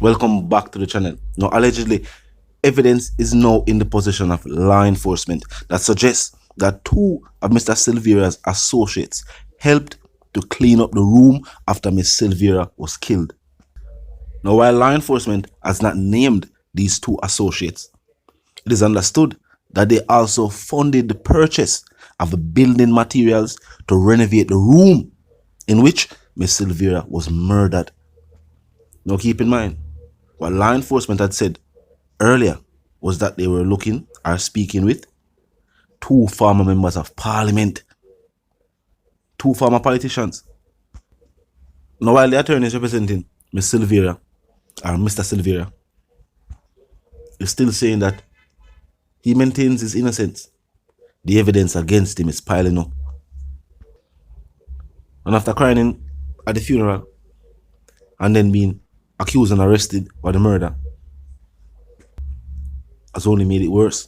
Welcome back to the channel. Now, allegedly, evidence is now in the possession of law enforcement that suggests that two of Mr. Silvera's associates helped to clean up the room after Miss Silvera was killed. Now, while law enforcement has not named these two associates, it is understood that they also funded the purchase of the building materials to renovate the room in which Miss Silvera was murdered. Now, keep in mind, what law enforcement had said earlier was that they were looking or speaking with two former members of parliament, two former politicians. Now, while the attorney is representing Miss Silvera or Mr. Silvera, is still saying that he maintains his innocence. The evidence against him is piling up. And after crying at the funeral and then being accused and arrested for the murder, has only made it worse.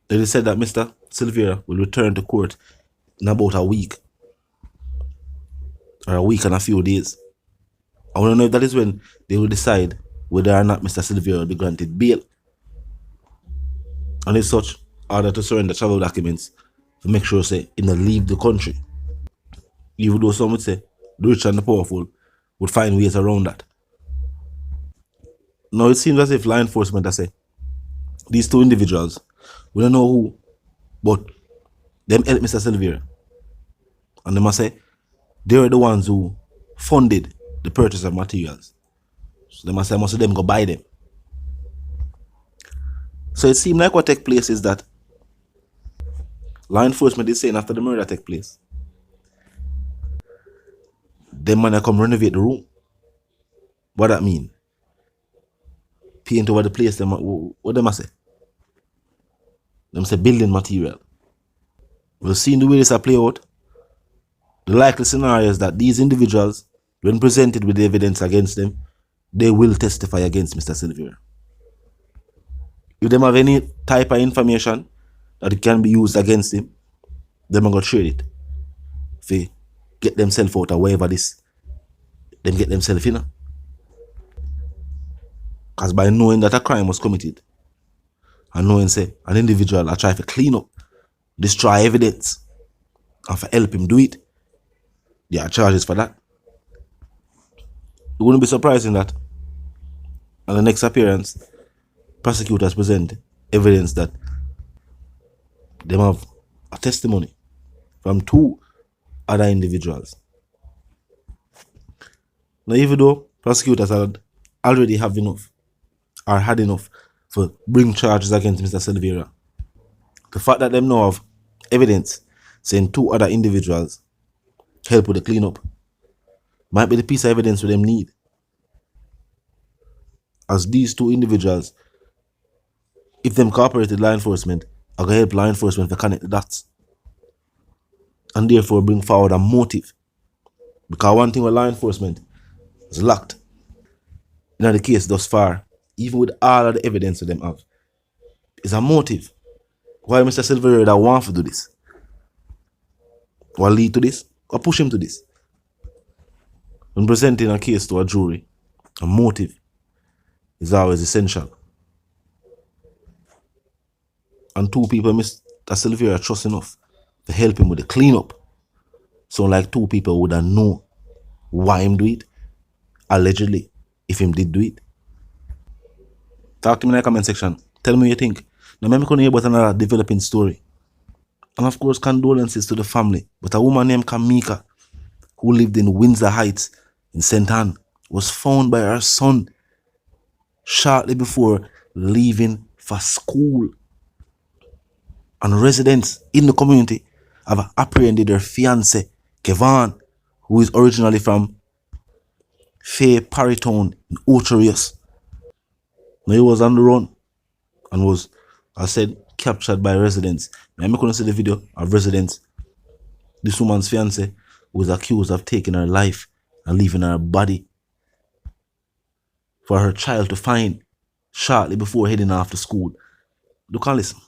It is said that Mr. Silvera will return to court in about a week, or a week and a few days. I want to know if that is when they will decide whether or not Mr. Silvera will be granted bail. And as such, order to surrender travel documents to make sure say he not leave the country. Even though some would say the rich and the powerful would find ways around that. Now it seems as if law enforcement has said these two individuals, we don't know who, but them help Mr. Silvera. And they must say they were the ones who funded the purchase of materials. So they must say most of them go buy them. So it seems like what took place is that law enforcement is saying after the murder took place, them man come renovate the room. What that mean? Paint over the place, them, what them say? Them say building material. We've seen the way this play out. The likely scenario is that these individuals, when presented with the evidence against them, they will testify against Mr. Silvera. If them have any type of information that it can be used against him, them are going to trade it. If get themselves out of wherever this, them get themselves in. Because by knowing that a crime was committed, and knowing say an individual I try to clean up, destroy evidence, and for help him do it, there are charges for that. It wouldn't be surprising that on the next appearance, prosecutors present evidence that they have a testimony from two other individuals. Now, even though prosecutors had already have enough or had enough for bring charges against Mr. Silvera, the fact that them now have evidence saying two other individuals help with the cleanup might be the piece of evidence we them need. As these two individuals, if them cooperated law enforcement, are going to help law enforcement to connect the dots and therefore bring forward a motive. Because one thing with law enforcement is locked in the case thus far, even with all of the evidence that them have, is a motive. Why Mr. Silvera that want to do this? Or lead to this? Or push him to this? When presenting a case to a jury, a motive is always essential. And two people Mr. Silvera trust enough to help him with the cleanup. So like two people would have known why him do it, allegedly, if him did do it. Talk to me in the comment section. Tell me what you think. Now maybe can hear about another developing story. And of course, condolences to the family. But a woman named Kamika, who lived in Windsor Heights in St. Anne, was found by her son shortly before leaving for school. And residents in the community have apprehended her fiancé, Kevin, who is originally from Fair Parrytown in Ocherius. Now he was on the run and was, I said, captured by residents. Now I'm going to see the video of residents. This woman's fiancé was accused of taking her life and leaving her body for her child to find shortly before heading off to school. Look and listen.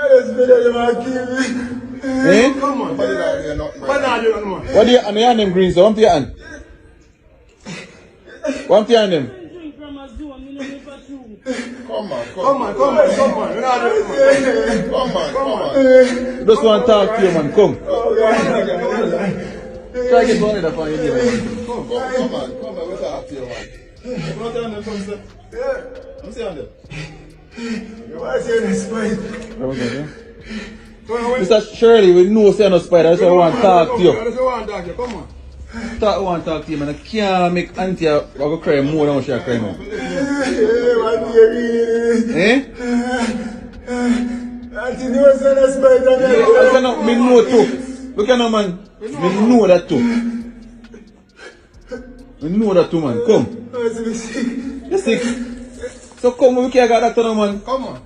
God has been there, you want to kill me. Eh? Come on. What do you hand them greens? What do you hand? What do you hand them? Come on. Just want to talk to you, man. Come. Try to get one of the fun you need. Come on. We'll talk to you, man. What on them, come, sir? Yeah. I'm saying them. You want to see the spider? Mr. Shirley, we know say no spider. That's why I want to talk to you. That's why I want to talk to you. Come on. I want to talk to you, man. I can't make auntie go cry more than what she cry now. Eh? Auntie knows that the spider. I cannot, me know too. Look at now, man. Me know that too. Me know that too, man. Come. You're sick. So come, we can't get that to now, man. Come on.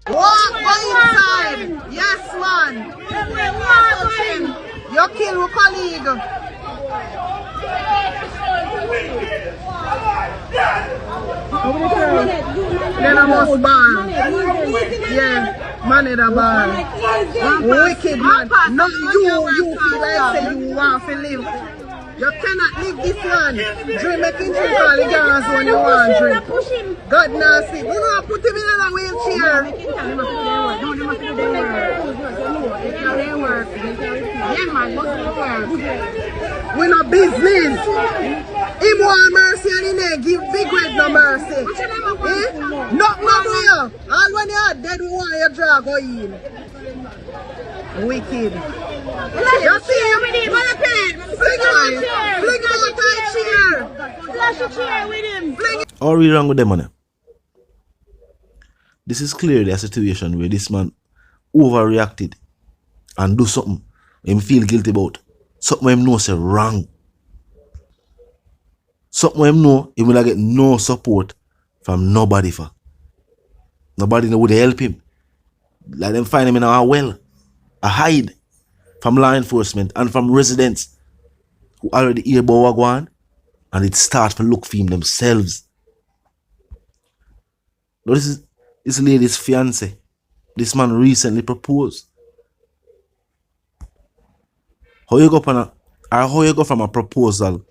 Walk inside. Yes, man. You kill your colleague. Then I must ban. Yeah, man in the ban. Wicked man. No, you feel like say you want to live. You cannot leave this land. Drink, making drink all the girls when you want drink. God nasty. You know, put him in a wheelchair. We no business. Him want mercy and he give big red no mercy. Eh? No more. All when you are dead, we want your drag go in. Wicked. You see him? Fling him out the chair. Flash a chair with him. All we wrong with them, man. This is clearly a situation where this man overreacted and do something him feel guilty about. Something him know say wrong. Something him know he will get no support from nobody for. Nobody would help him. Let them find him in a well, a hide from law enforcement and from residents who already hear about what go on, and it start to look for him themselves. Now this is this lady's fiance. This man recently proposed. How you go from a proposal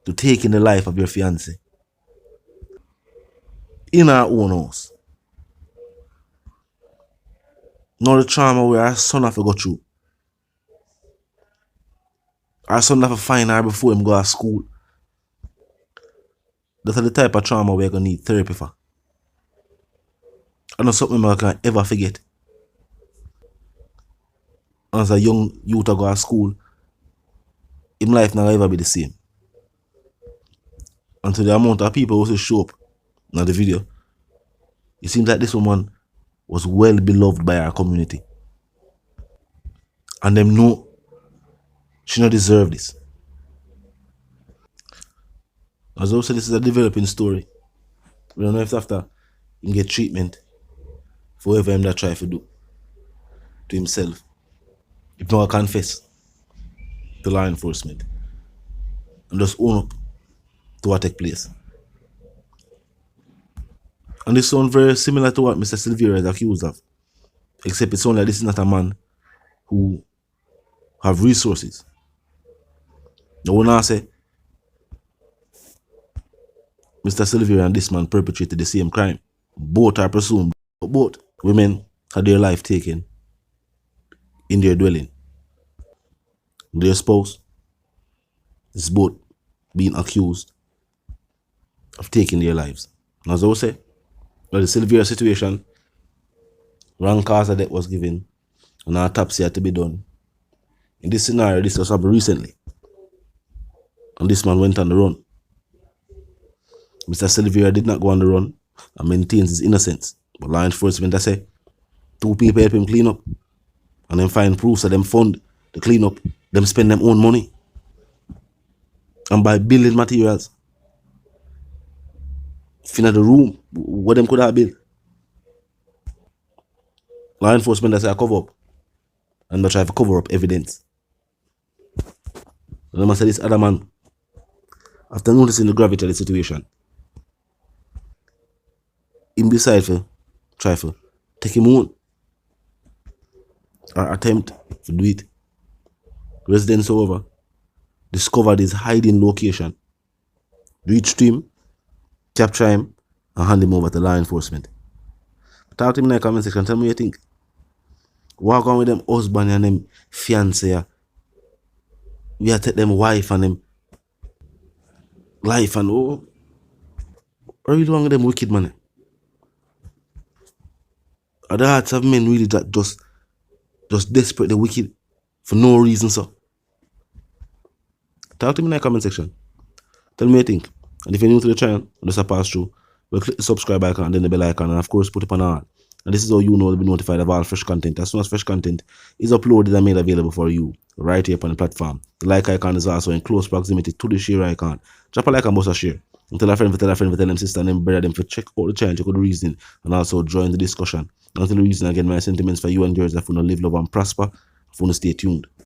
to taking the life of your fiance in our own house? Now the trauma where our son have to go through. Our son have to find her before him go to school. That's the type of trauma we're gonna need therapy for. I know something I can ever forget. As a young youth to go to school, his life never ever be the same. And to the amount of people who show up in the video, it seems like this woman was well beloved by our community. And them know she not deserve this. As also this is a developing story. We don't know if after he get treatment for whatever him that try to do to himself. If not confess to law enforcement and just own up to what take place. And this sounds very similar to what Mr. Silvera is accused of. Except it's only this is not a man who have resources. The one I say Mr. Silvera and this man perpetrated the same crime. Both are presumed. Both women had their life taken in their dwelling. Their spouse is both being accused of taking their lives. And as I say, well, the Silvera situation, wrong cause of death was given, and an autopsy had to be done. In this scenario, this was happened recently, and this man went on the run. Mr. Silvera did not go on the run and maintains his innocence. But law enforcement, I say, 2 people help him clean up, and them find proofs of them fund the cleanup, them spend them own money and buy building materials. Finna the room, what them could have built. Law enforcement that say I cover up, and they try to cover up evidence. And I say this other man, after noticing the gravity of the situation, him decide to try to take him on or attempt to do it. Residents, however, discovered his hiding location, reached him, capture him, and hand him over to law enforcement. Talk to me in the comment section, tell me what you think. Walk on with them husband and them fiancé. We are take them wife and them life and oh. What are you doing with them wicked man? Are the hearts of men really that just desperate, the wicked for no reason, so? Talk to me in the comment section. Tell me what you think. And if you're new to the channel, just pass through, we'll click the subscribe icon and then the bell icon, and of course put it on all. And this is how you know to be notified of all fresh content. As soon as fresh content is uploaded and made available for you right here on the platform. The like icon is also in close proximity to the share icon. Drop a like and bust a share. And tell a friend, tell them sister and them brother them for check out the channel, check out the reason, and also join the discussion. Until the reason, again, my sentiments for you and yours that you live, love, and prosper. If you stay tuned.